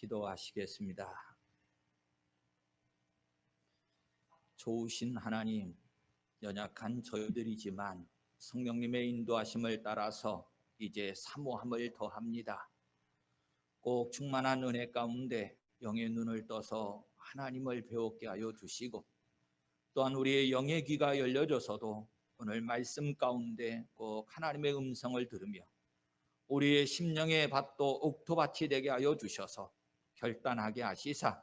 기도하시겠습니다. 좋으신 하나님, 연약한 저희들이지만 성령님의 인도하심을 따라서 이제 사모함을 더합니다. 꼭 충만한 은혜 가운데 영의 눈을 떠서 하나님을 배웠게 하여 주시고, 또한 우리의 영의 귀가 열려져서도 오늘 말씀 가운데 꼭 하나님의 음성을 들으며 우리의 심령의 밭도 옥토밭이 되게 하여 주셔서 결단하게 하시사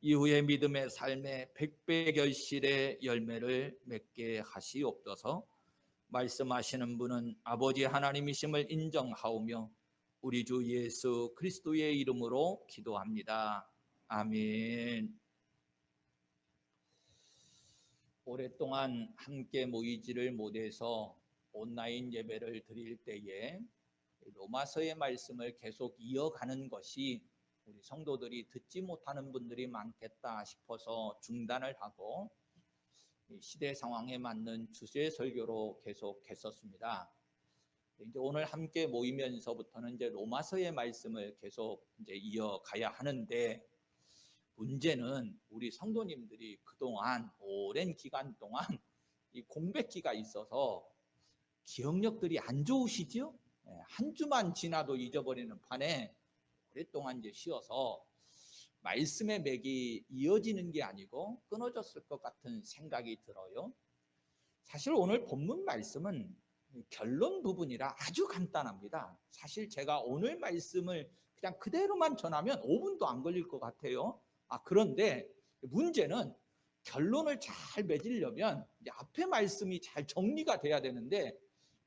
이후의 믿음의 삶의 백배 결실의 열매를 맺게 하시옵소서. 말씀하시는 분은 아버지 하나님이심을 인정하오며 우리 주 예수 그리스도의 이름으로 기도합니다. 아멘. 오랫동안 함께 모이지를 못해서 온라인 예배를 드릴 때에 로마서의 말씀을 계속 이어가는 것이 우리 성도들이 듣지 못하는 분들이 많겠다 싶어서 중단을 하고 시대 상황에 맞는 주제 설교로 계속 했었습니다. 이제 오늘 함께 모이면서부터는 이제 로마서의 말씀을 계속 이제 이어가야 하는데, 문제는 우리 성도님들이 그동안 오랜 기간 동안 이 공백기가 있어서 기억력들이 안 좋으시죠? 한 주만 지나도 잊어버리는 판에 오랫동안 이제 쉬어서 말씀의 맥이 이어지는 게 아니고 끊어졌을 것 같은 생각이 들어요. 사실 오늘 본문 말씀은 결론 부분이라 아주 간단합니다. 사실 제가 오늘 말씀을 그냥 그대로만 전하면 5분도 안 걸릴 것 같아요. 그런데 문제는 결론을 잘 맺으려면 이제 앞에 말씀이 잘 정리가 돼야 되는데,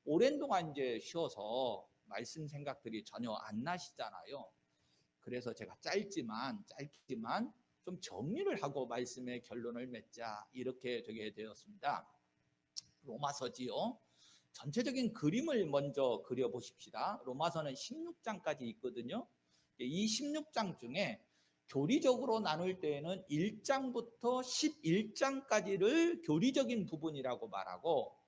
오랜 동안 이제 쉬어서 말씀 생각들이 전혀 안 나시잖아요. 그래서 제가 짧지만 좀 정리를 하고 말씀의 결론을 맺자, 이렇게 되게 되었습니다. 로마서지요. 전체적인 그림을 먼저 그려보십시다. 로마서는 16장까지 있거든요. 이 16장 중에 교리적으로 나눌 때에는 1장부터 11장까지를 교리적인 부분이라고 말하고,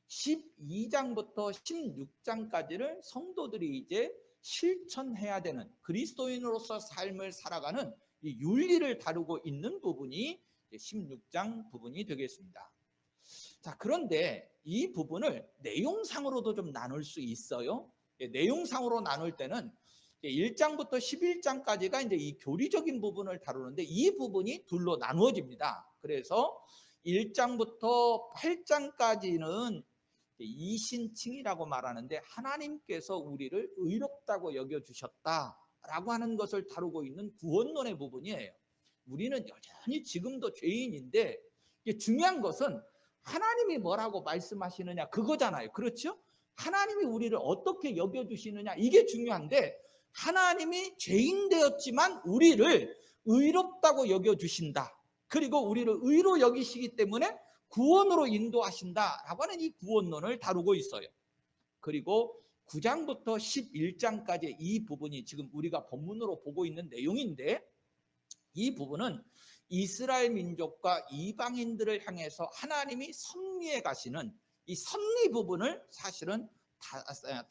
12장부터 16장까지를 성도들이 이제 실천해야 되는 그리스도인으로서 삶을 살아가는 이 윤리를 다루고 있는 부분이 16장 부분이 되겠습니다. 자, 그런데 이 부분을 내용상으로도 좀 나눌 수 있어요. 내용상으로 나눌 때는 1장부터 11장까지가 이제 이 교리적인 부분을 다루는데, 이 부분이 둘로 나누어집니다. 그래서 1장부터 8장까지는 이신칭이라고 말하는데, 하나님께서 우리를 의롭다고 여겨주셨다라고 하는 것을 다루고 있는 구원론의 부분이에요. 우리는 여전히 지금도 죄인인데, 중요한 것은 하나님이 뭐라고 말씀하시느냐, 그거잖아요. 그렇죠? 하나님이 우리를 어떻게 여겨주시느냐, 이게 중요한데, 하나님이 죄인 되었지만 우리를 의롭다고 여겨주신다. 그리고 우리를 의로 여기시기 때문에 구원으로 인도하신다라고 하는 이 구원론을 다루고 있어요. 그리고 9장부터 11장까지 이 부분이 지금 우리가 본문으로 보고 있는 내용인데, 이 부분은 이스라엘 민족과 이방인들을 향해서 하나님이 섭리해 가시는 이 섭리 부분을 사실은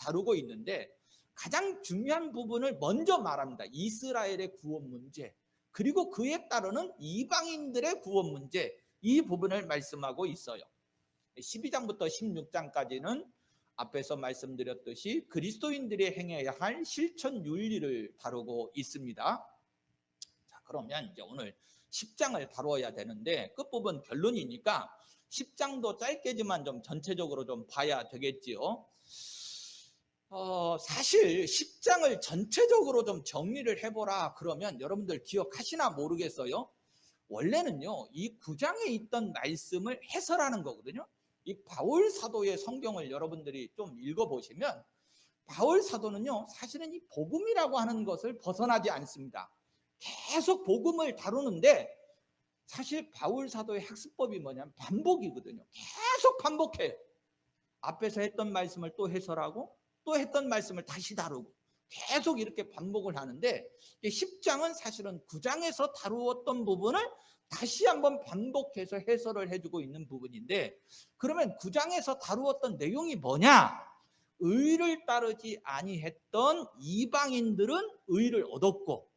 다루고 있는데, 가장 중요한 부분을 먼저 말합니다. 이스라엘의 구원 문제, 그리고 그에 따르는 이방인들의 구원 문제, 이 부분을 말씀하고 있어요. 12장부터 16장까지는 앞에서 말씀드렸듯이 그리스도인들이 행해야 할 실천 윤리를 다루고 있습니다. 자, 그러면 이제 오늘 10장을 다루어야 되는데, 끝부분 결론이니까 10장도 짧게지만 좀 전체적으로 좀 봐야 되겠지요. 사실 10장을 전체적으로 좀 정리를 해보라 그러면 여러분들 기억하시나 모르겠어요. 원래는요, 이 9장에 있던 말씀을 해설하는 거거든요. 이 바울 사도의 성경을 여러분들이 좀 읽어보시면, 바울 사도는요, 사실은 이 복음이라고 하는 것을 벗어나지 않습니다. 계속 복음을 다루는데, 사실 바울 사도의 학습법이 뭐냐면 반복이거든요. 계속 반복해요. 앞에서 했던 말씀을 또 해설하고, 또 했던 말씀을 다시 다루고, 계속 이렇게 반복을 하는데, 10장은 사실은 9장에서 다루었던 부분을 다시 한번 반복해서 해설을 해주고 있는 부분인데, 그러면 9장에서 다루었던 내용이 뭐냐? 의를 따르지 아니했던 이방인들은 의를 얻었고,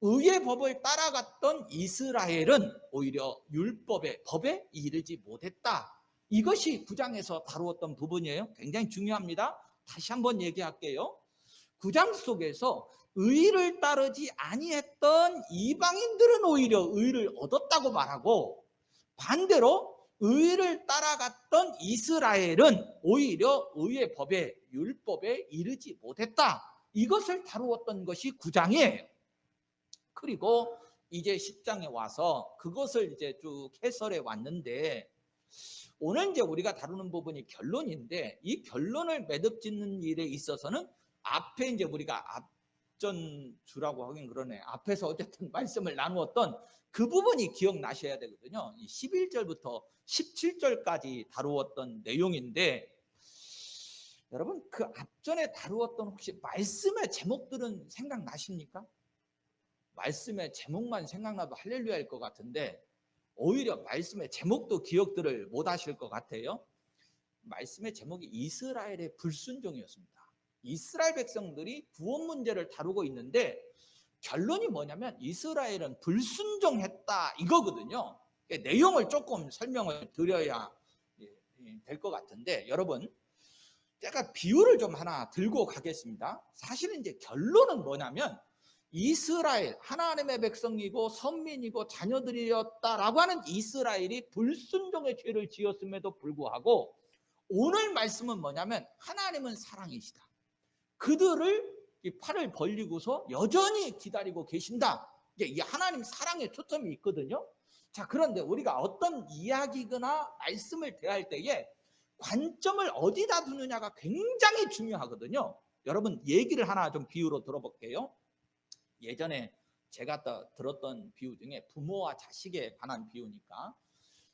의의 법을 따라갔던 이스라엘은 오히려 율법의 법에 이르지 못했다. 이것이 9장에서 다루었던 부분이에요. 굉장히 중요합니다. 다시 한번 얘기할게요. 9장 속에서 의를 따르지 아니했던 이방인들은 오히려 의를 얻었다고 말하고, 반대로 의를 따라갔던 이스라엘은 오히려 의의 법에 율법에 이르지 못했다. 이것을 다루었던 것이 9장이에요. 그리고 이제 10장에 와서 그것을 이제 쭉 해설해 왔는데, 오늘 이제 우리가 다루는 부분이 결론인데, 이 결론을 매듭짓는 일에 있어서는 앞에 이제 우리가 앞전주라고 하긴 그러네. 앞에서 어쨌든 말씀을 나누었던 그 부분이 기억나셔야 되거든요. 11절부터 17절까지 다루었던 내용인데, 여러분 그 앞전에 다루었던 혹시 말씀의 제목들은 생각나십니까? 말씀의 제목만 생각나도 할렐루야일 것 같은데, 오히려 말씀의 제목도 기억들을 못 하실 것 같아요. 말씀의 제목이 이스라엘의 불순종이었습니다. 이스라엘 백성들이 구원 문제를 다루고 있는데, 결론이 뭐냐면 이스라엘은 불순종했다 이거거든요. 내용을 조금 설명을 드려야 될 것 같은데, 여러분 제가 비유를 좀 하나 들고 가겠습니다. 사실은 이제 결론은 뭐냐면 이스라엘, 하나님의 백성이고 선민이고 자녀들이었다라고 하는 이스라엘이 불순종의 죄를 지었음에도 불구하고, 오늘 말씀은 뭐냐면 하나님은 사랑이시다. 그들을 팔을 벌리고서 여전히 기다리고 계신다. 이 하나님 사랑에 초점이 있거든요. 자, 그런데 우리가 어떤 이야기거나 말씀을 대할 때에 관점을 어디다 두느냐가 굉장히 중요하거든요. 여러분 얘기를 하나 좀 비유로 들어볼게요. 예전에 제가 들었던 비유 중에 부모와 자식에 관한 비유니까,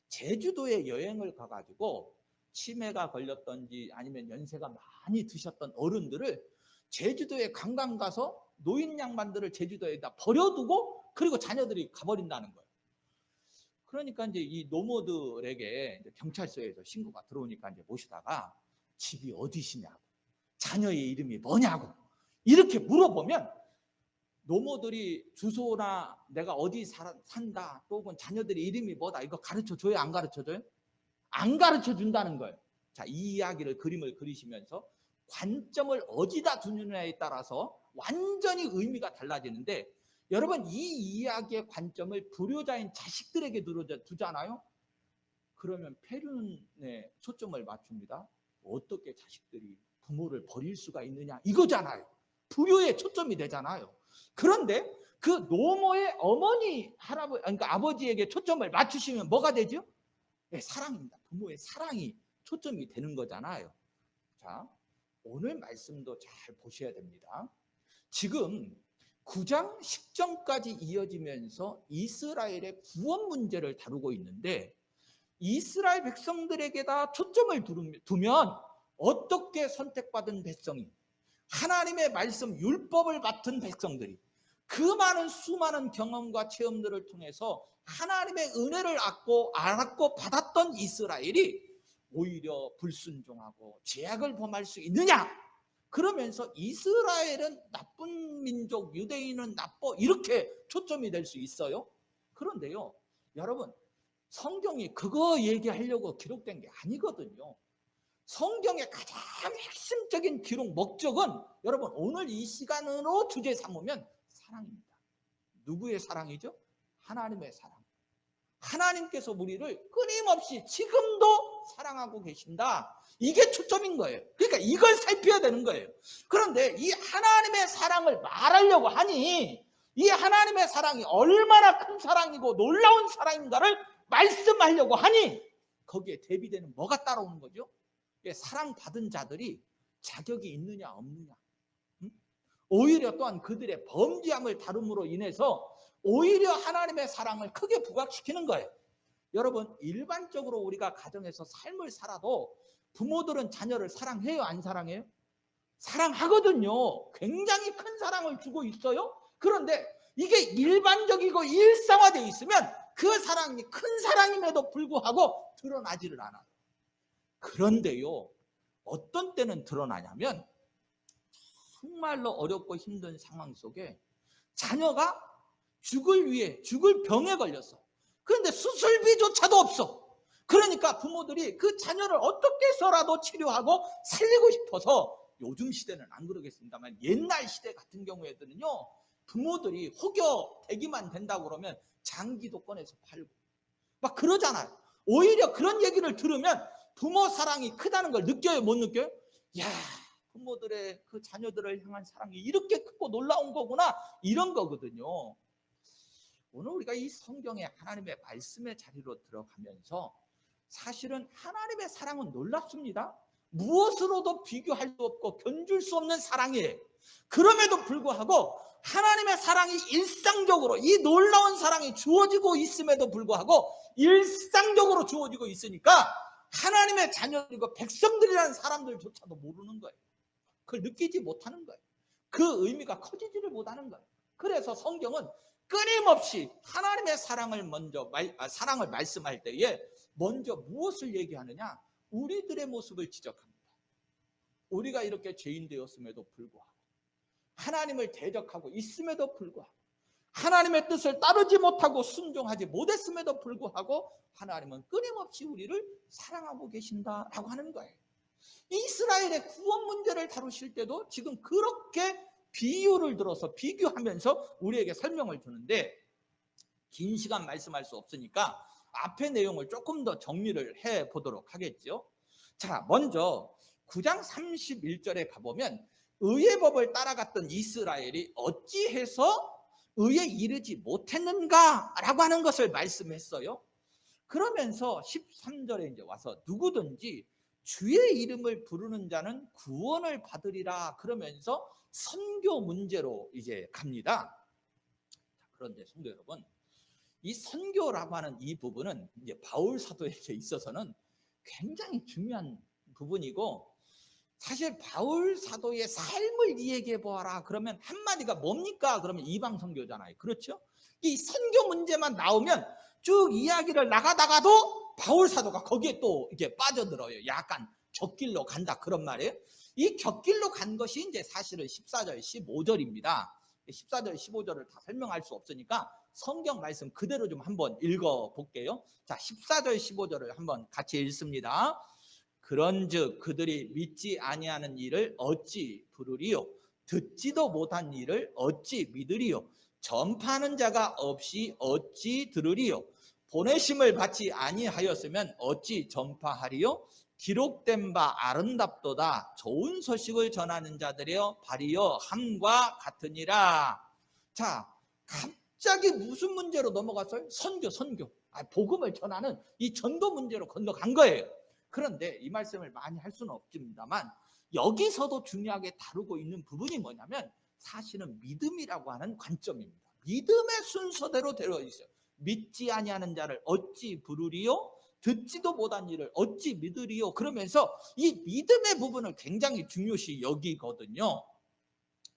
제주도에 여행을 가가지고 치매가 걸렸던지 아니면 연세가 많이 드셨던 어른들을 제주도에 관광 가서 노인 양반들을 제주도에다 버려두고 그리고 자녀들이 가버린다는 거예요. 그러니까 이제 이 노모들에게 경찰서에서 신고가 들어오니까 이제 모시다가 집이 어디시냐고, 자녀의 이름이 뭐냐고 이렇게 물어보면, 노모들이 주소나 내가 어디 산다 또는 자녀들의 이름이 뭐다 이거 가르쳐줘요, 안 가르쳐줘요? 안 가르쳐준다는 거예요. 자, 이 이야기를 그림을 그리시면서 관점을 어디다 두느냐에 따라서 완전히 의미가 달라지는데, 여러분 이 이야기의 관점을 불효자인 자식들에게 두잖아요. 그러면 폐륜에 초점을 맞춥니다. 어떻게 자식들이 부모를 버릴 수가 있느냐 이거잖아요. 불효에 초점이 되잖아요. 그런데 그 노모의 어머니, 할아버지, 그러니까 아버지에게 초점을 맞추시면 뭐가 되죠? 네, 사랑입니다. 부모의 사랑이 초점이 되는 거잖아요. 자, 오늘 말씀도 잘 보셔야 됩니다. 지금 9장 10절까지 이어지면서 이스라엘의 구원 문제를 다루고 있는데, 이스라엘 백성들에게다 초점을 두면 어떻게 선택받은 백성이, 하나님의 말씀 율법을 맡은 백성들이 그 많은 수많은 경험과 체험들을 통해서 하나님의 은혜를 알았고 받았던 이스라엘이 오히려 불순종하고 죄악을 범할 수 있느냐? 그러면서 이스라엘은 나쁜 민족, 유대인은 나빠 이렇게 초점이 될 수 있어요. 그런데요, 여러분 성경이 그거 얘기하려고 기록된 게 아니거든요. 성경의 가장 핵심적인 기록 목적은 여러분 오늘 이 시간으로 주제 삼으면 사랑입니다. 누구의 사랑이죠? 하나님의 사랑. 하나님께서 우리를 끊임없이 지금도 사랑하고 계신다. 이게 초점인 거예요. 그러니까 이걸 살펴야 되는 거예요. 그런데 이 하나님의 사랑을 말하려고 하니, 이 하나님의 사랑이 얼마나 큰 사랑이고 놀라운 사랑인가를 말씀하려고 하니, 거기에 대비되는 뭐가 따라오는 거죠? 사랑받은 자들이 자격이 있느냐 없느냐, 오히려 또한 그들의 범죄함을 다룸으로 인해서 오히려 하나님의 사랑을 크게 부각시키는 거예요. 여러분 일반적으로 우리가 가정에서 삶을 살아도 부모들은 자녀를 사랑해요, 안 사랑해요? 사랑하거든요. 굉장히 큰 사랑을 주고 있어요. 그런데 이게 일반적이고 일상화되어 있으면 그 사랑이 큰 사랑임에도 불구하고 드러나지를 않아요. 그런데요, 어떤 때는 드러나냐면, 정말로 어렵고 힘든 상황 속에 자녀가 죽을 병에 걸렸어. 그런데 수술비조차도 없어. 그러니까 부모들이 그 자녀를 어떻게 해서라도 치료하고 살리고 싶어서, 요즘 시대는 안 그러겠습니다만 옛날 시대 같은 경우에는요, 부모들이 혹여 대기만 된다고 그러면 장기도 꺼내서 팔고 막 그러잖아요. 오히려 그런 얘기를 들으면 부모 사랑이 크다는 걸 느껴요, 못 느껴요? 야, 부모들의 그 자녀들을 향한 사랑이 이렇게 크고 놀라운 거구나, 이런 거거든요. 오늘 우리가 이 성경의 하나님의 말씀의 자리로 들어가면서 사실은 하나님의 사랑은 놀랍습니다. 무엇으로도 비교할 수 없고 견줄 수 없는 사랑이에요. 그럼에도 불구하고 하나님의 사랑이 일상적으로, 이 놀라운 사랑이 주어지고 있음에도 불구하고 일상적으로 주어지고 있으니까 하나님의 자녀들이고 백성들이라는 사람들조차도 모르는 거예요. 그걸 느끼지 못하는 거예요. 그 의미가 커지지를 못하는 거예요. 그래서 성경은 끊임없이 하나님의 사랑을 사랑을 말씀할 때에 먼저 무엇을 얘기하느냐? 우리들의 모습을 지적합니다. 우리가 이렇게 죄인 되었음에도 불구하고, 하나님을 대적하고 있음에도 불구하고, 하나님의 뜻을 따르지 못하고 순종하지 못했음에도 불구하고 하나님은 끊임없이 우리를 사랑하고 계신다라고 하는 거예요. 이스라엘의 구원 문제를 다루실 때도 지금 그렇게 비유를 들어서 비교하면서 우리에게 설명을 주는데, 긴 시간 말씀할 수 없으니까 앞의 내용을 조금 더 정리를 해 보도록 하겠죠. 자, 먼저 9장 31절에 가보면 의의 법을 따라갔던 이스라엘이 어찌해서 의에 이르지 못했는가라고 하는 것을 말씀했어요. 그러면서 13절에 이제 와서 누구든지 주의 이름을 부르는 자는 구원을 받으리라 그러면서 선교 문제로 이제 갑니다. 그런데 성도 여러분, 이 선교라고 하는 이 부분은 이제 바울 사도에게 있어서는 굉장히 중요한 부분이고, 사실 바울 사도의 삶을 이야기해 보아라 그러면 한마디가 뭡니까? 그러면 이방 선교잖아요. 그렇죠? 이 선교 문제만 나오면 쭉 이야기를 나가다가도 바울 사도가 거기에 또 이렇게 빠져들어요. 약간 곁길로 간다 그런 말이에요. 이 곁길로 간 것이 이제 사실은 14절 15절입니다 14절 15절을 다 설명할 수 없으니까 성경 말씀 그대로 좀 한번 읽어 볼게요. 자, 14절 15절을 한번 같이 읽습니다. 그런즉 그들이 믿지 아니하는 일을 어찌 부르리요? 듣지도 못한 일을 어찌 믿으리요? 전파하는 자가 없이 어찌 들으리요? 보내심을 받지 아니하였으면 어찌 전파하리요? 기록된 바 아름답도다. 좋은 소식을 전하는 자들이여 발이여 함과 같으니라. 자, 갑자기 무슨 문제로 넘어갔어요? 선교. 복음을 전하는 이 전도 문제로 건너간 거예요. 그런데 이 말씀을 많이 할 수는 없습니다만 여기서도 중요하게 다루고 있는 부분이 뭐냐면 사실은 믿음이라고 하는 관점입니다. 믿음의 순서대로 되어 있어요. 믿지 아니하는 자를 어찌 부르리요? 듣지도 못한 일을 어찌 믿으리요? 그러면서 이 믿음의 부분을 굉장히 중요시 여기거든요.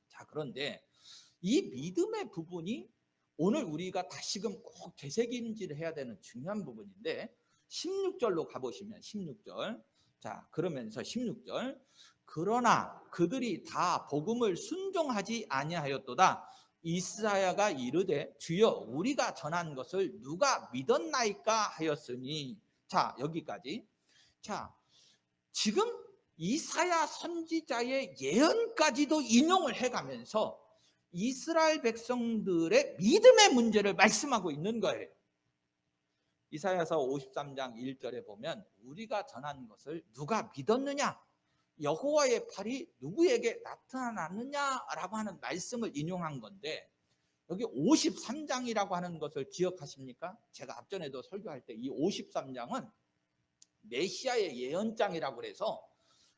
자, 그런데 이 믿음의 부분이 오늘 우리가 다시금 꼭 되새김질을 해야 되는 중요한 부분인데, 16절로 가보시면 16절. 자, 그러면서 16절. 그러나 그들이 다 복음을 순종하지 아니하였도다. 이사야가 이르되 주여 우리가 전한 것을 누가 믿었나이까 하였으니. 자, 여기까지. 자, 지금 이사야 선지자의 예언까지도 인용을 해가면서 이스라엘 백성들의 믿음의 문제를 말씀하고 있는 거예요. 이사야서 53장 1절에 보면 우리가 전한 것을 누가 믿었느냐? 여호와의 팔이 누구에게 나타났느냐라고 하는 말씀을 인용한 건데, 여기 53장이라고 하는 것을 기억하십니까? 제가 앞전에도 설교할 때 이 53장은 메시아의 예언장이라고 해서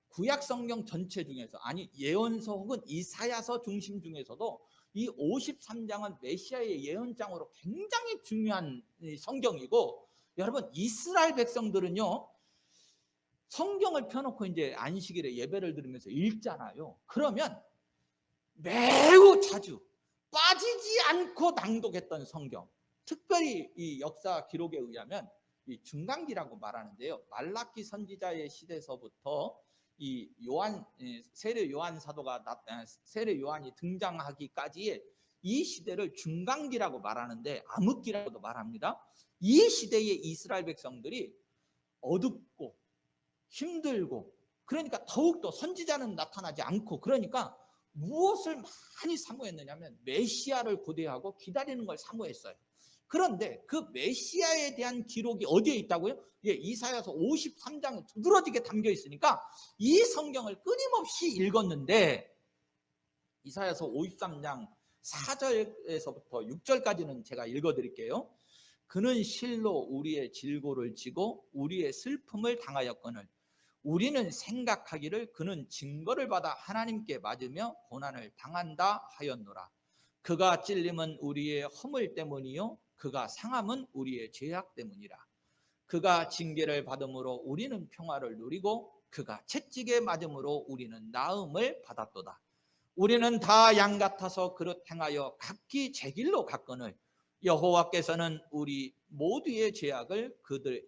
구약 성경 전체 중에서, 아니 예언서 혹은 이사야서 중심 중에서도 이 53장은 메시아의 예언장으로 굉장히 중요한 성경이고, 여러분 이스라엘 백성들은요 성경을 펴놓고 이제 안식일에 예배를 드리면서 읽잖아요. 그러면 매우 자주 빠지지 않고 낭독했던 성경, 특별히 이 역사 기록에 의하면 이 중간기라고 말하는데요, 말라기 선지자의 시대서부터 이 요한 세례 요한 사도가 세례 요한이 등장하기까지의 이 시대를 중간기라고 말하는데 암흑기라고도 말합니다. 이 시대의 이스라엘 백성들이 어둡고 힘들고, 그러니까 더욱더 선지자는 나타나지 않고, 그러니까 무엇을 많이 사모했느냐면 메시아를 고대하고 기다리는 걸 사모했어요. 그런데 그 메시아에 대한 기록이 어디에 있다고요? 예, 이사야서 53장에 두드러지게 담겨 있으니까 이 성경을 끊임없이 읽었는데, 이사야서 53장 4절에서부터 6절까지는 제가 읽어드릴게요. 그는 실로 우리의 질고를 지고 우리의 슬픔을 당하였거늘 우리는 생각하기를 그는 징벌을 받아 하나님께 맞으며 고난을 당한다 하였노라. 그가 찔림은 우리의 허물 때문이요 그가 상함은 우리의 죄악 때문이라. 그가 징계를 받음으로 우리는 평화를 누리고 그가 채찍에 맞음으로 우리는 나음을 받았도다. 우리는 다 양 같아서 그릇 행하여 각기 제 길로 갔거늘 여호와께서는 우리 모두의 죄악을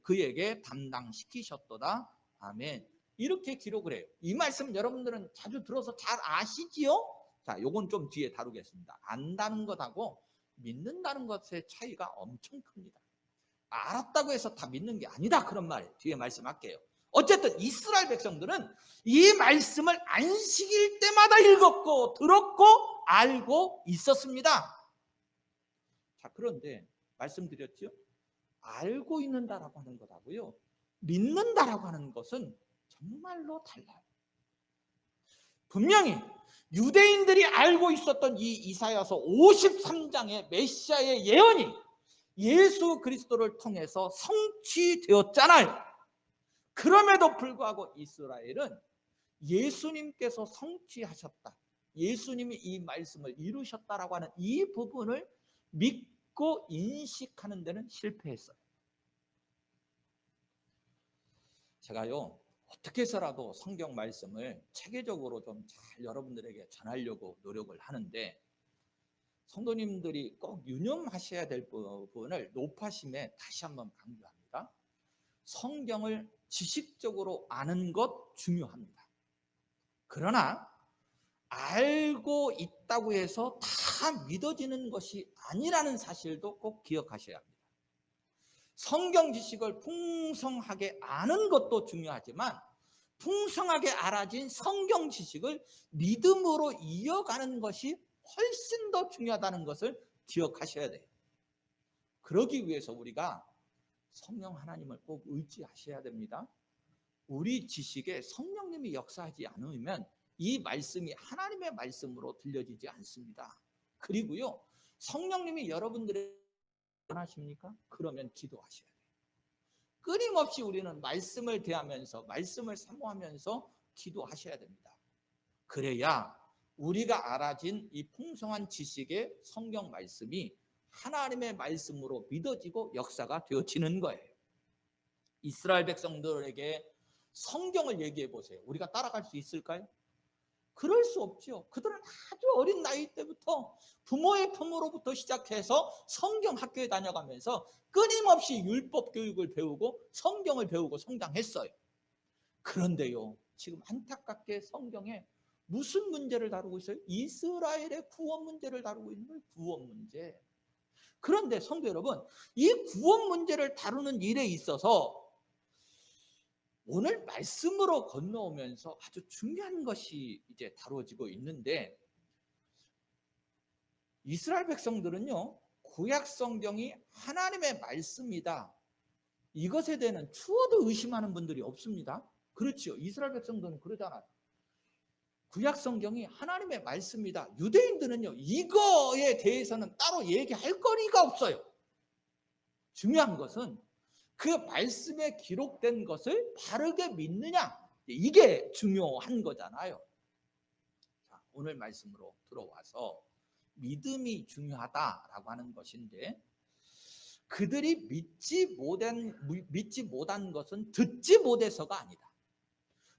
그에게 담당시키셨도다. 아멘. 이렇게 기록을 해요. 이 말씀 여러분들은 자주 들어서 잘 아시지요? 자, 요건 좀 뒤에 다루겠습니다. 안다는 것하고 믿는다는 것의 차이가 엄청 큽니다. 알았다고 해서 다 믿는 게 아니다, 그런 말 뒤에 말씀할게요. 어쨌든 이스라엘 백성들은 이 말씀을 안식일 때마다 읽었고 들었고 알고 있었습니다. 자, 그런데 말씀드렸죠? 알고 있는다라고 하는 것하고요 믿는다라고 하는 것은 정말로 달라요. 분명히 유대인들이 알고 있었던 이 이사야서 53장의 메시아의 예언이 예수 그리스도를 통해서 성취되었잖아요. 그럼에도 불구하고 이스라엘은 예수님께서 성취하셨다, 예수님이 이 말씀을 이루셨다라고 하는 이 부분을 믿고 인식하는 데는 실패했어요. 제가요 어떻게 해서라도 성경 말씀을 체계적으로 좀 잘 여러분들에게 전하려고 노력을 하는데, 성도님들이 꼭 유념하셔야 될 부분을 높아심에 다시 한번 강조합니다. 성경을 지식적으로 아는 것 중요합니다. 그러나 알고 있다고 해서 다 믿어지는 것이 아니라는 사실도 꼭 기억하셔야 합니다. 성경 지식을 풍성하게 아는 것도 중요하지만 풍성하게 알아진 성경 지식을 믿음으로 이어가는 것이 훨씬 더 중요하다는 것을 기억하셔야 돼요. 그러기 위해서 우리가 성령 하나님을 꼭 의지하셔야 됩니다. 우리 지식에 성령님이 역사하지 않으면 이 말씀이 하나님의 말씀으로 들려지지 않습니다. 그리고요 성령님이 여러분들의 원하십니까? 그러면 기도하셔야 돼요. 끊임없이 우리는 말씀을 대하면서 말씀을 사모하면서 기도하셔야 됩니다. 그래야 우리가 알아진 이 풍성한 지식의 성경 말씀이 하나님의 말씀으로 믿어지고 역사가 되어지는 거예요. 이스라엘 백성들에게 성경을 얘기해 보세요. 우리가 따라갈 수 있을까요? 그럴 수 없죠. 그들은 아주 어린 나이 때부터 부모의 품으로부터 시작해서 성경 학교에 다녀가면서 끊임없이 율법 교육을 배우고 성경을 배우고 성장했어요. 그런데요 지금 안타깝게 성경에 무슨 문제를 다루고 있어요? 이스라엘의 구원 문제를 다루고 있는 거예요. 구원 문제. 그런데 성도 여러분, 이 구원 문제를 다루는 일에 있어서 오늘 말씀으로 건너오면서 아주 중요한 것이 이제 다루어지고 있는데, 이스라엘 백성들은요 구약 성경이 하나님의 말씀이다, 이것에 대해서 추워도 의심하는 분들이 없습니다. 그렇죠? 이스라엘 백성들은 그러잖아요. 구약 성경이 하나님의 말씀이다. 유대인들은요 이거에 대해서는 따로 얘기할 거리가 없어요. 중요한 것은 그 말씀에 기록된 것을 바르게 믿느냐, 이게 중요한 거잖아요. 자, 오늘 말씀으로 들어와서 믿음이 중요하다라고 하는 것인데, 그들이 믿지 못한 것은 듣지 못해서가 아니다.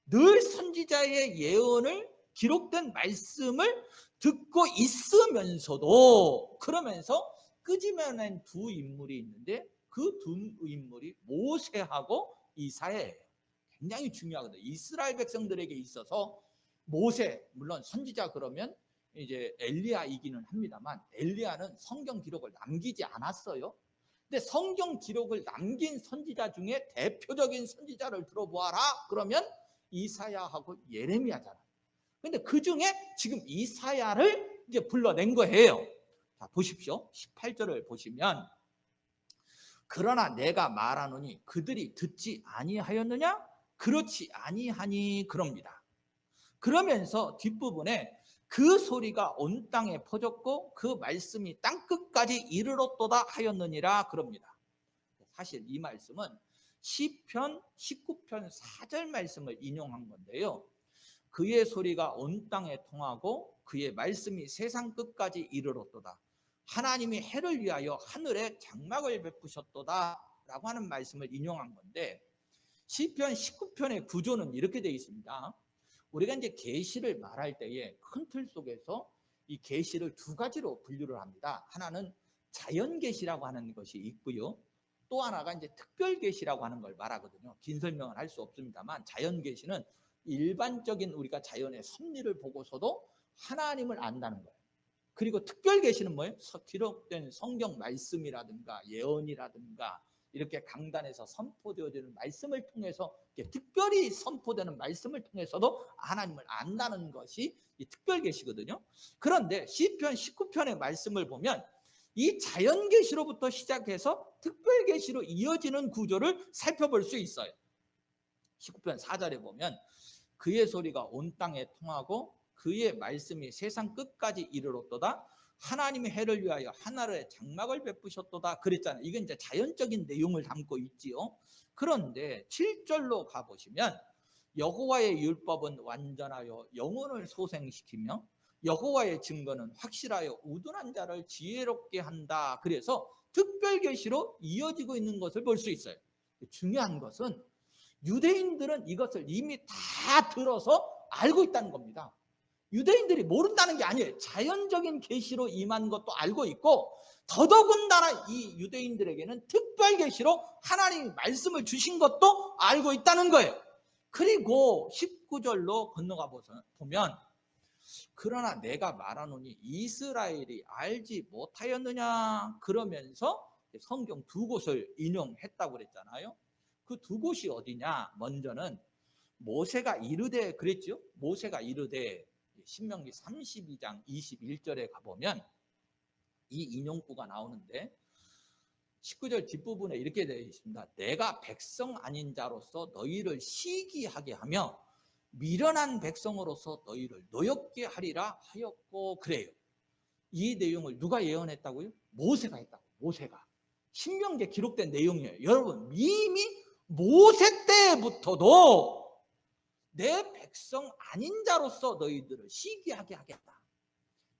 늘 선지자의 예언을 기록된 말씀을 듣고 있으면서도, 그러면서 끄집어낸 두 인물이 있는데 그 두 인물이 모세하고 이사야예요. 굉장히 중요하거든요. 이스라엘 백성들에게 있어서 모세, 물론 선지자 그러면 이제 엘리야이기는 합니다만 엘리야는 성경 기록을 남기지 않았어요. 근데 성경 기록을 남긴 선지자 중에 대표적인 선지자를 들어보아라. 그러면 이사야하고 예레미야잖아요. 근데 그 중에 지금 이사야를 이제 불러낸 거예요. 자, 보십시오. 18절을 보시면 그러나 내가 말하노니 그들이 듣지 아니하였느냐? 그렇지 아니하니 그럽니다. 그러면서 뒷부분에 그 소리가 온 땅에 퍼졌고 그 말씀이 땅끝까지 이르렀도다 하였느니라 그럽니다. 사실 이 말씀은 시편 19편 4절 말씀을 인용한 건데요. 그의 소리가 온 땅에 통하고 그의 말씀이 세상 끝까지 이르렀도다. 하나님이 해를 위하여 하늘에 장막을 베푸셨도다 라고 하는 말씀을 인용한 건데, 시편 19편의 구조는 이렇게 되어 있습니다. 우리가 이제 계시를 말할 때에 큰 틀 속에서 이 계시를 두 가지로 분류를 합니다. 하나는 자연 계시라고 하는 것이 있고요. 또 하나가 이제 특별 계시라고 하는 걸 말하거든요. 긴 설명은 할 수 없습니다만 자연 계시는 일반적인 우리가 자연의 섭리를 보고서도 하나님을 안다는 거예요. 그리고 특별 계시는 뭐예요? 기록된 성경 말씀이라든가 예언이라든가 이렇게 강단에서 선포되어지는 말씀을 통해서 특별히 선포되는 말씀을 통해서도 하나님을 안다는 것이 이 특별 계시거든요. 그런데 시편 19편의 말씀을 보면 이 자연 계시로부터 시작해서 특별 계시로 이어지는 구조를 살펴볼 수 있어요. 19편 4절에 보면 그의 소리가 온 땅에 통하고 그의 말씀이 세상 끝까지 이르렀도다. 하나님의 해를 위하여 하늘에 장막을 베푸셨도다 그랬잖아요. 이건 이제 자연적인 내용을 담고 있지요. 그런데 7절로 가보시면 여호와의 율법은 완전하여 영혼을 소생시키며 여호와의 증거는 확실하여 우둔한 자를 지혜롭게 한다. 그래서 특별 계시로 이어지고 있는 것을 볼 수 있어요. 중요한 것은 유대인들은 이것을 이미 다 들어서 알고 있다는 겁니다. 유대인들이 모른다는 게 아니에요. 자연적인 계시로 임한 것도 알고 있고 더더군다나 이 유대인들에게는 특별 계시로 하나님이 말씀을 주신 것도 알고 있다는 거예요. 그리고 19절로 건너가 보면 그러나 내가 말하노니 이스라엘이 알지 못하였느냐 그러면서 성경 두 곳을 인용했다고 그랬잖아요. 그 두 곳이 어디냐? 먼저는 모세가 이르되 그랬죠. 모세가 이르되 신명기 32장 21절에 가보면 이 인용구가 나오는데 19절 뒷부분에 이렇게 되어 있습니다. 내가 백성 아닌 자로서 너희를 시기하게 하며 미련한 백성으로서 너희를 노엽게 하리라 하였고 그래요. 이 내용을 누가 예언했다고요? 모세가 했다고. 모세가. 신명기에 기록된 내용이에요. 여러분 이미 모세 때부터도 내 백성 아닌 자로서 너희들을 시기하게 하겠다.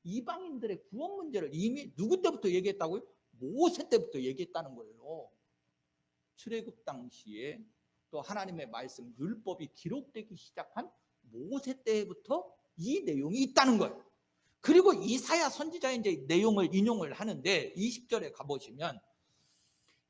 이방인들의 구원 문제를 이미 누구 때부터 얘기했다고요? 모세 때부터 얘기했다는 거예요. 출애굽 당시에 또 하나님의 말씀 율법이 기록되기 시작한 모세 때부터 이 내용이 있다는 거예요. 그리고 이사야 선지자의 이제 내용을 인용을 하는데 20절에 가보시면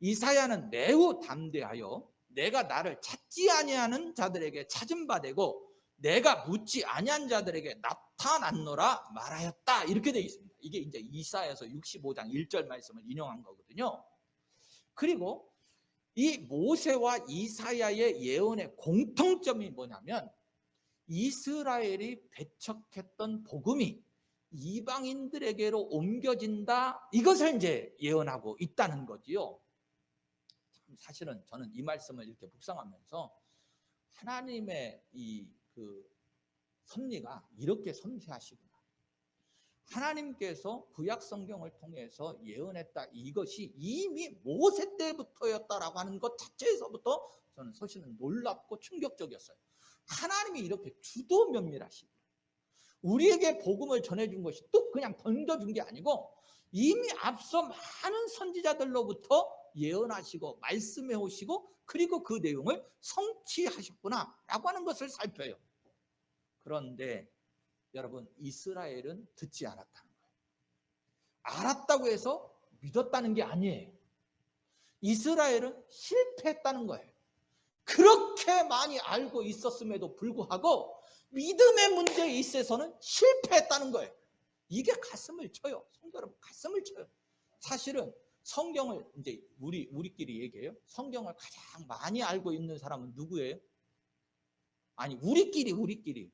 이사야는 매우 담대하여 내가 나를 찾지 아니하는 자들에게 찾은 바 되고 내가 묻지 아니한 자들에게 나타났노라 말하였다. 이렇게 되어 있습니다. 이게 이제 이사야서 65장 1절 말씀을 인용한 거거든요. 그리고 이 모세와 이사야의 예언의 공통점이 뭐냐면 이스라엘이 배척했던 복음이 이방인들에게로 옮겨진다. 이것을 이제 예언하고 있다는 거지요. 사실은 저는 이 말씀을 이렇게 묵상하면서 하나님의 이 섭리가 이렇게 섬세하시구나. 하나님께서 구약 성경을 통해서 예언했다. 이것이 이미 모세 때부터였다라고 하는 것 자체에서부터 저는 사실은 놀랍고 충격적이었어요. 하나님이 이렇게 주도 면밀하시고 우리에게 복음을 전해준 것이 또 그냥 던져준 게 아니고 이미 앞서 많은 선지자들로부터 예언하시고 말씀해 오시고 그리고 그 내용을 성취하셨구나 라고 하는 것을 살펴요. 그런데 여러분 이스라엘은 듣지 않았다는 거예요. 알았다고 해서 믿었다는 게 아니에요. 이스라엘은 실패했다는 거예요. 그렇게 많이 알고 있었음에도 불구하고 믿음의 문제에 있어서는 실패했다는 거예요. 이게 가슴을 쳐요. 성도 여러분, 가슴을 쳐요. 사실은 성경을 이제 우리끼리 얘기해요. 성경을 가장 많이 알고 있는 사람은 누구예요? 아니, 우리끼리.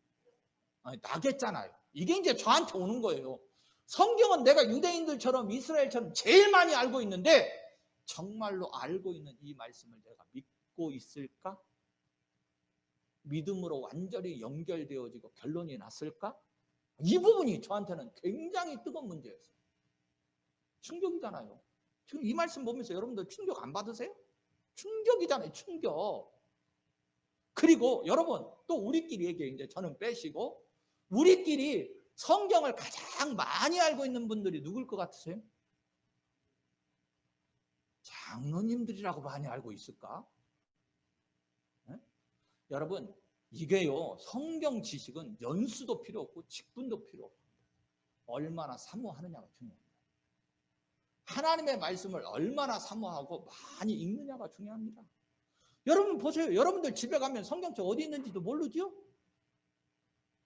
아니, 나겠잖아요. 이게 이제 저한테 오는 거예요. 성경은 내가 유대인들처럼 이스라엘처럼 제일 많이 알고 있는데 정말로 알고 있는 이 말씀을 내가 믿고 있을까? 믿음으로 완전히 연결되어지고 결론이 났을까? 이 부분이 저한테는 굉장히 뜨거운 문제였어요. 충격이잖아요. 지금 이 말씀 보면서 여러분들 충격 안 받으세요? 충격이잖아요. 충격. 그리고 여러분 또 우리끼리 얘기해. 이제 저는 빼시고 우리끼리 성경을 가장 많이 알고 있는 분들이 누굴 것 같으세요? 장로님들이라고 많이 알고 있을까? 네? 여러분 이게요, 성경 지식은 연수도 필요 없고 직분도 필요 없고 얼마나 사모하느냐가 중요합니다. 하나님의 말씀을 얼마나 사모하고 많이 읽느냐가 중요합니다. 여러분 보세요. 여러분들 집에 가면 성경책 어디 있는지도 모르죠?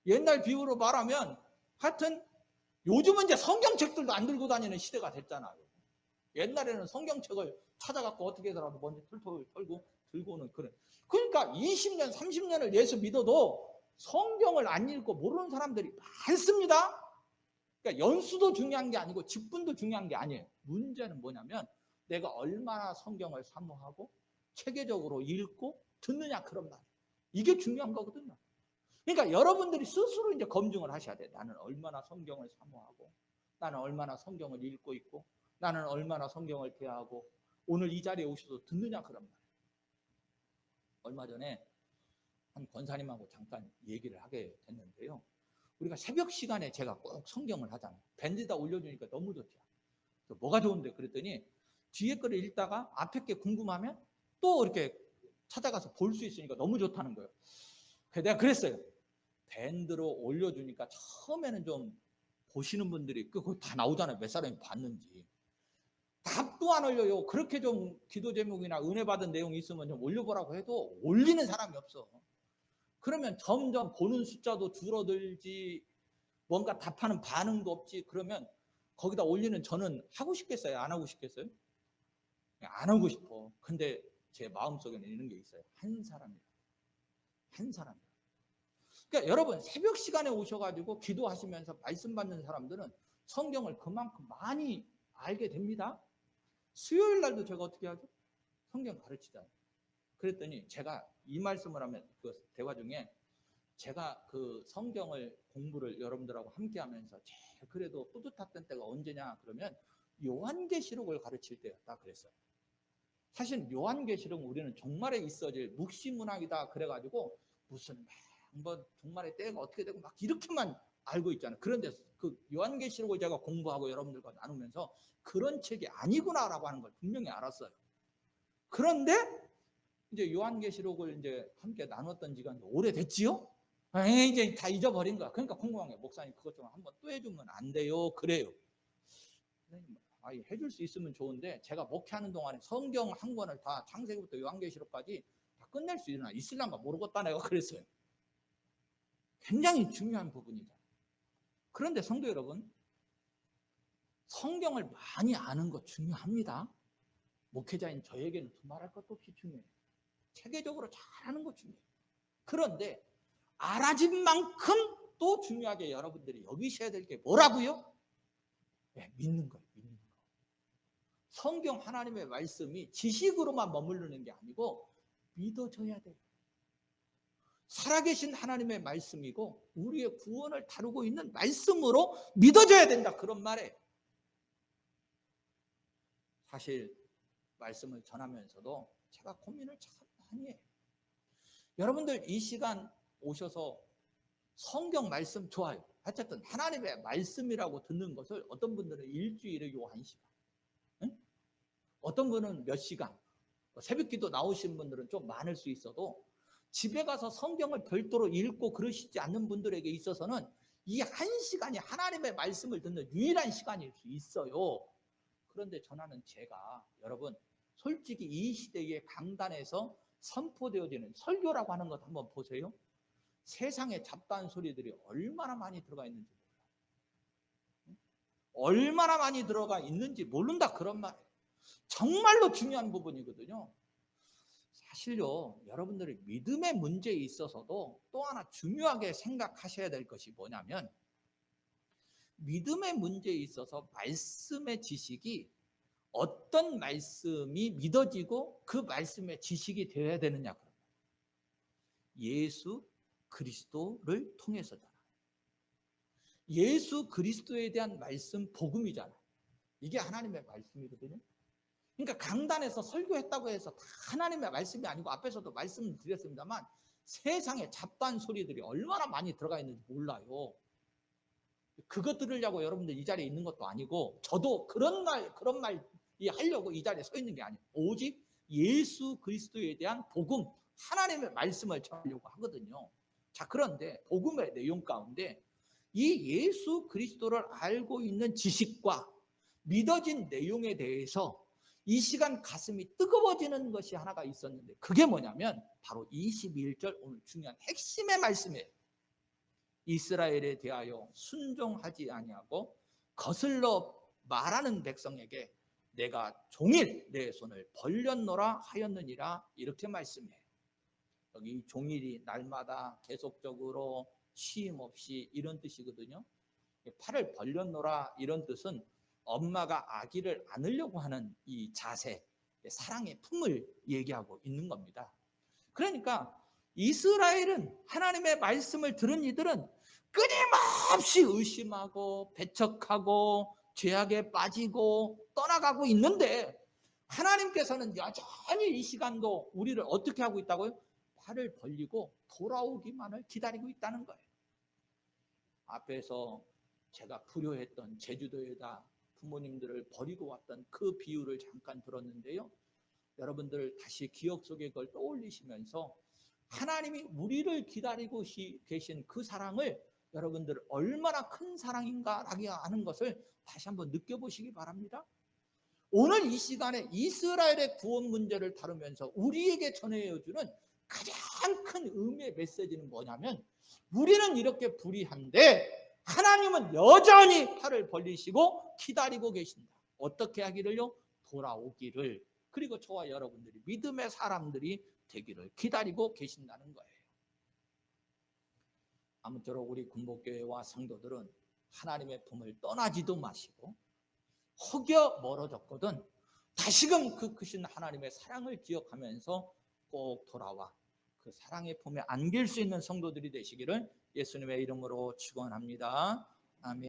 옛날 비유로 말하면 하여튼 요즘은 이제 성경책들도 안 들고 다니는 시대가 됐잖아요. 옛날에는 성경책을 찾아갖고 어떻게 해서라도 먼저 털털 털고 들고 오는 그런. 그러니까 20년, 30년을 예수 믿어도 성경을 안 읽고 모르는 사람들이 많습니다. 그러니까 연수도 중요한 게 아니고 직분도 중요한 게 아니에요. 문제는 뭐냐면 내가 얼마나 성경을 사모하고 체계적으로 읽고 듣느냐 그런 말. 이게 중요한 거거든요. 그러니까 여러분들이 스스로 이제 검증을 하셔야 돼요. 나는 얼마나 성경을 사모하고, 나는 얼마나 성경을 읽고 있고, 나는 얼마나 성경을 대하고, 오늘 이 자리에 오셔서 듣느냐 그런 말. 얼마 전에 한 권사님하고 잠깐 얘기를 하게 됐는데요. 우리가 새벽 시간에 제가 꼭 성경을 하잖아요. 밴드에다 올려주니까 너무 좋죠. 뭐가 좋은데 그랬더니 뒤에 거를 읽다가 앞에 게 궁금하면 또 이렇게 찾아가서 볼 수 있으니까 너무 좋다는 거예요. 그래서 내가 그랬어요. 밴드로 올려주니까 처음에는 좀 보시는 분들이 그거 다 나오잖아요. 몇 사람이 봤는지. 답도 안 올려요. 그렇게 좀 기도 제목이나 은혜 받은 내용이 있으면 좀 올려보라고 해도 올리는 사람이 없어. 그러면 점점 보는 숫자도 줄어들지, 뭔가 답하는 반응도 없지. 그러면 거기다 올리는 저는 하고 싶겠어요? 안 하고 싶겠어요? 안 하고 싶어. 근데 제 마음속에는 이런 게 있어요. 한 사람이라. 그러니까 여러분 새벽 시간에 오셔가지고 기도하시면서 말씀 받는 사람들은 성경을 그만큼 많이 알게 됩니다. 수요일 날도 제가 어떻게 하죠? 성경 가르치잖아요. 그랬더니 제가 이 말씀을 하면 그 대화 중에 제가 그 성경을 공부를 여러분들하고 함께 하면서 제일 그래도 뿌듯했던 때가 언제냐 그러면 요한계시록을 가르칠 때였다 그랬어요. 사실 요한계시록은 우리는 종말에 있어질 묵시문학이다 그래가지고 무슨 뭐 종말의 때가 어떻게 되고 막 이렇게만 알고 있잖아요. 그런데 그 요한계시록을 제가 공부하고 여러분들과 나누면서 그런 책이 아니구나라고 하는 걸 분명히 알았어요. 그런데 이제 요한계시록을 이제 함께 나눴던 지가 오래됐지요? 이제 다 잊어버린 거야. 그러니까 궁금한 거야. 목사님 그것 좀 한번 또 해주면 안 돼요? 그래요. 해줄 수 있으면 좋은데 제가 목회하는 동안에 성경 한 권을 다 창세기부터 요한계시록까지 다 끝낼 수 있을란가 모르겠다 내가 그랬어요. 굉장히 중요한 부분이죠. 그런데 성도 여러분, 성경을 많이 아는 것 중요합니다. 목회자인 저에게는 두말할 것도 없이 중요해요. 체계적으로 잘 아는 것 중요해요. 그런데 알아진 만큼 또 중요하게 여러분들이 여기셔야 될 게 뭐라고요? 네, 믿는 거예요. 믿는 거. 성경 하나님의 말씀이 지식으로만 머무르는 게 아니고 믿어져야 돼요. 살아계신 하나님의 말씀이고 우리의 구원을 다루고 있는 말씀으로 믿어져야 된다. 그런 말에 사실 말씀을 전하면서도 제가 고민을 참 많이 해요. 여러분들 이 시간 오셔서 성경 말씀 좋아요. 어쨌든 하나님의 말씀이라고 듣는 것을 어떤 분들은 일주일에 요 1시간, 응? 어떤 분은 몇 시간, 새벽기도 나오신 분들은 좀 많을 수 있어도 집에 가서 성경을 별도로 읽고 그러시지 않는 분들에게 있어서는 이 1시간이 하나님의 말씀을 듣는 유일한 시간일 수 있어요. 그런데 전하는 제가 여러분 솔직히 이 시대의 강단에서 선포되어지는 설교라고 하는 것 한번 보세요. 세상의 잡다한 소리들이 얼마나 많이 들어가 있는지 몰라요. 얼마나 많이 들어가 있는지 모른다, 그런 말이에요. 정말로 중요한 부분이거든요. 사실요, 여러분들이 믿음의 문제에 있어서도 또 하나 중요하게 생각하셔야 될 것이 뭐냐면, 믿음의 문제에 있어서 말씀의 지식이 어떤 말씀이 믿어지고 그 말씀의 지식이 되어야 되느냐. 예수 그리스도를 통해서다. 예수 그리스도에 대한 말씀, 복음이잖아. 이게 하나님의 말씀이거든요. 그러니까 강단에서 설교했다고 해서 다 하나님의 말씀이 아니고, 앞에서도 말씀을 드렸습니다만 세상에 잡다한 소리들이 얼마나 많이 들어가 있는지 몰라요. 그거 들으려고 여러분들 이 자리에 있는 것도 아니고, 저도 그런 말이 하려고 이 자리에 서 있는 게 아니에요. 오직 예수 그리스도에 대한 복음, 하나님의 말씀을 전하려고 하거든요. 자, 그런데 복음의 내용 가운데 이 예수 그리스도를 알고 있는 지식과 믿어진 내용에 대해서 이 시간 가슴이 뜨거워지는 것이 하나가 있었는데, 그게 뭐냐면 바로 21절 오늘 중요한 핵심의 말씀이에요. 이스라엘에 대하여 순종하지 아니하고 거슬러 말하는 백성에게 내가 종일 내 손을 벌렸노라 하였느니라, 이렇게 말씀해요. 여기 종일이 날마다 계속적으로 쉼 없이, 이런 뜻이거든요. 팔을 벌렸노라, 이런 뜻은 엄마가 아기를 안으려고 하는 이 자세, 사랑의 품을 얘기하고 있는 겁니다. 그러니까 이스라엘은, 하나님의 말씀을 들은 이들은 끊임없이 의심하고 배척하고 죄악에 빠지고 떠나가고 있는데, 하나님께서는 여전히 이 시간도 우리를 어떻게 하고 있다고요? 팔을 벌리고 돌아오기만을 기다리고 있다는 거예요. 앞에서 제가 불효했던 제주도에다 부모님들을 버리고 왔던 그 비유를 잠깐 들었는데요. 여러분들 다시 기억 속에 그걸 떠올리시면서 하나님이 우리를 기다리고 계신 그 사랑을, 여러분들 얼마나 큰 사랑인가라고 하는 것을 다시 한번 느껴보시기 바랍니다. 오늘 이 시간에 이스라엘의 구원 문제를 다루면서 우리에게 전해주는 가장 큰 의미의 메시지는 뭐냐면, 우리는 이렇게 불의한데 하나님은 여전히 팔을 벌리시고 기다리고 계신다. 어떻게 하기를요? 돌아오기를. 그리고 저와 여러분들이 믿음의 사람들이 되기를 기다리고 계신다는 거예요. 아무쪼록 우리 군복교회와 성도들은 하나님의 품을 떠나지도 마시고, 혹여 멀어졌거든 다시금 그 크신 하나님의 사랑을 기억하면서 꼭 돌아와 그 사랑의 품에 안길 수 있는 성도들이 되시기를 예수님의 이름으로 축원합니다. 아멘.